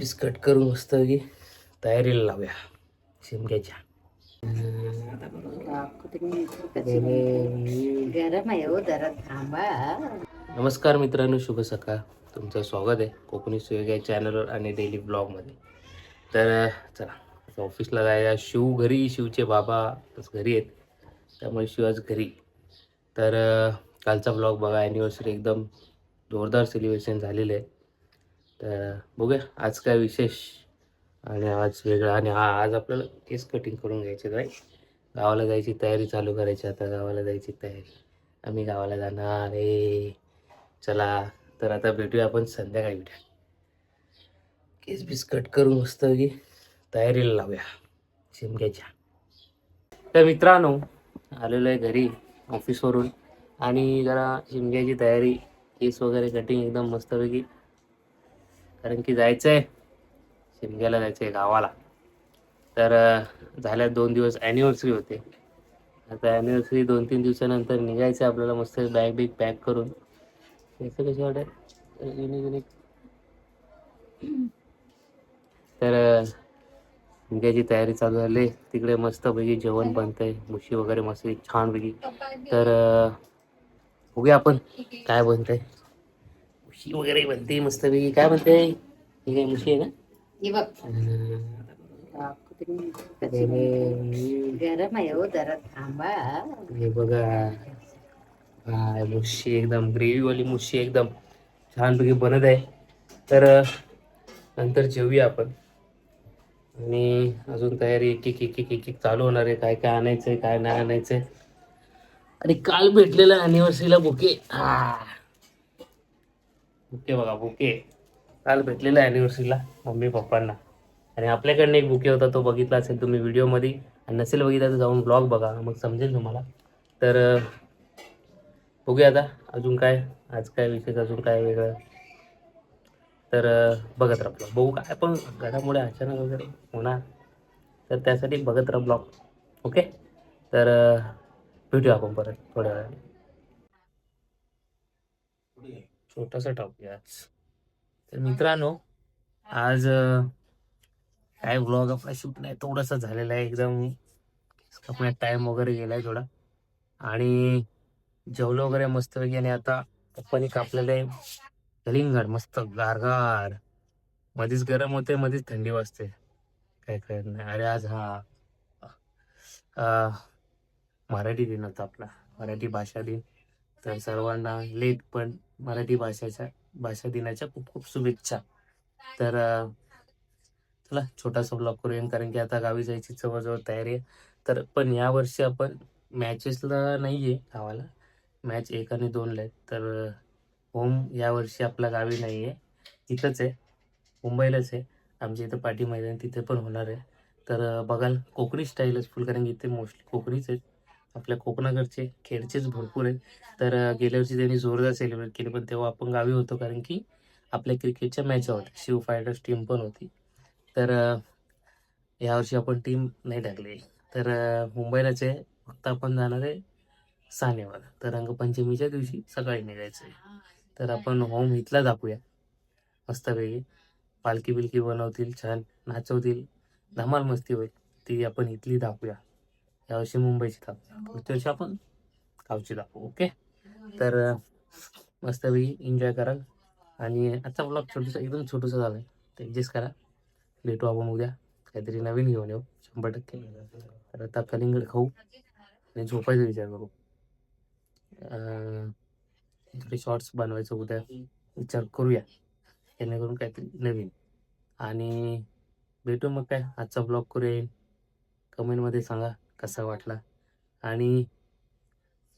Piece cut करून मस्त की तयारीला लावूया शिमग्याच्या. गरम आहे हो, जरा थांबा. नमस्कार मित्रांनो, शुभ सकाळ. तुमचं स्वागत आहे कोकणी सुयोग चॅनलवर आणि डेली ब्लॉगमध्ये. तर चला आता ऑफिसला जायला. शिव घरी, शिवचे बाबा आज घरी आहेत, त्यामुळे शिव आज घरी. तर कालचा ब्लॉग बघा, ॲनिव्हर्सरी एकदम जोरदार सेलिब्रेशन झालेलं आहे. तर बघूया आज काय विशेष आणि आज वेगळं. आणि आज आपल्याला केस कटिंग करून घ्यायचे आहे. गावाला जायची तयारी चालू करायची. आता गावाला जायची तयारी, आम्ही गावाला जाणार आहे. चला तर आता भेटूया आपण संध्याकाळी. भेटूया, केस बीस कट करून मस्त की तयारीला लावूया शिमग्याच्या. तर मित्रांनो, आलेलो आहे घरी ऑफिसवरून आणि जरा शिमग्याची तयारी, केस वगैरे कटिंग एकदम मस्तपैकी, कारण की जायचं आहे शिमग्याला, जायचं आहे गावाला. तर झाल्या 2 दिवस ॲनिव्हर्सरी होते. आता ॲनिव्हर्सरी 2-3 दिवसानंतर निघायचं आहे आपल्याला, मस्त बॅग बिग पॅक करून. याचं कसं वाटत युनिक. तर निघायची तयारी चालू झाली. तिकडे मस्तपैकी जेवण बनतंय, मुशी वगैरे मस्त छानपैकी. तर बघूया आपण काय बनतंय. मुशी वगैरे बनते मस्तपैकी. काय बनते ही? काय मुशी आहे ना? हे बघ, गरम आहे हो, जरा थांबा. हे बघा, हा मुशी एकदम ग्रेव्हीवाली मुशी एकदम छानपैकी बनत आहे. तर नंतर जेवूया आपण. आणि अजून तयारी एक एक चालू होणार आहे. काय काय आणायचंय, काय नाही आणायचंय. आणि काल भेटलेला अॅनिव्हर्सरीला बुके. बुके बघा, बुके काल भेटलेला अॅनिव्हर्सरीला मम्मी पप्पांना. आणि आपल्याकडनं एक बुके होता, तो बघितला असेल तुम्ही व्हिडिओमध्ये, आणि नसेल बघितला तर जाऊन ब्लॉग बघा, मग समजेल तुम्हाला. तर बघूया आता अजून काय, आज काय विशेष, अजून काय वेगळं. तर बघत राहा ब्लॉग. बघू काय पण घडामोडी अचानक वगैरे होणार, तर त्यासाठी बघत राहा ब्लॉग. ओके, तर भेटूया आपण परत थोड्या वेळाने. छोटासा टाकूया आज. तर मित्रांनो, आज काय ब्लॉग आपला शूट नाही, थोडासा झालेला आहे एकदम. आपला टाइम वगैरे गेलाय थोडा. आणि जेवलो वगैरे मस्तपैकी. आणि आता पप्पानी कापलेलं आहे कलिंगड, मस्त गारगार. मध्येच गरम होते, मध्येच थंडी वाजते, काय कळत नाही. अरे आज अं, मराठी दिन होता आपला, मराठी भाषा दिन. तर सर्वांना लेट पण मराठी भाषा दिनाच्या खूप खूप शुभेच्छा. तर चला छोटासा ब्लॉग करूया, कारण की आता गावी जायची जवळजवळ तयारी आहे. तर पण यावर्षी आपण मॅचेसला नाही आहे गावाला, मॅच 1 आणि 2ला आहेत. तर होम यावर्षी आपल्या गावी नाही आहे, तिथंच आहे, मुंबईलाच आहे. आमच्या इथं पाठी मैदान, तिथे पण होणार आहे. तर बघाल कोकणी स्टाईलच फुल, कारण की इथे मोस्टली कोकणीच आहेत. आपल्या कोकणाकडचे खेळचेच भरपूर आहेत. तर गेल्या वर्षी त्यांनी जोरदार सेलिब्रेट केले, पण तेव्हा आपण गावी होतो, कारण की आपल्या क्रिकेटच्या मॅच होत्या, शिव फायटर्स टीम पण होती. तर यावर्षी आपण टीम नाही टाकली. तर मुंबईलाच आहे, फक्त आपण जाणार आहे सानेवर. तर रंगपंचमीच्या दिवशी सकाळी निघायचं आहे. तर आपण होम इथला दाखवूया मस्तपैकी. पालखी बिलकी बनवतील, छान नाचवतील, धमाल मस्ती होईल, ती आपण इथली दाखवूया. यावर्षी मुंबईची दाखवूया, पुढच्या वर्षी आपण गावची दाखवू. ओके, तर मस्तपैकी एन्जॉय कराल. आणि आजचा ब्लॉग छोटूसा, एकदम छोटूसा झाला आहे, तर ॲडजस्ट करा. भेटू आपण उद्या, काहीतरी नवीन घेऊन येऊ 100%. तर आता कलिंगड खाऊ आणि झोपायचा विचार करू. थोडे शॉर्ट्स बनवायचं उद्या विचार करूया, जेणेकरून काहीतरी नवीन. आणि भेटू मग, काय आजचा ब्लॉग करूया. कमेंटमध्ये सांगा कसा वाटला, आणि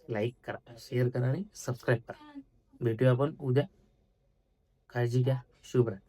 लाईक करा, शेअर करा आणि सबस्क्राईब करा. भेटूया आपण उद्या. काळजी घ्या. शुभ रात्री.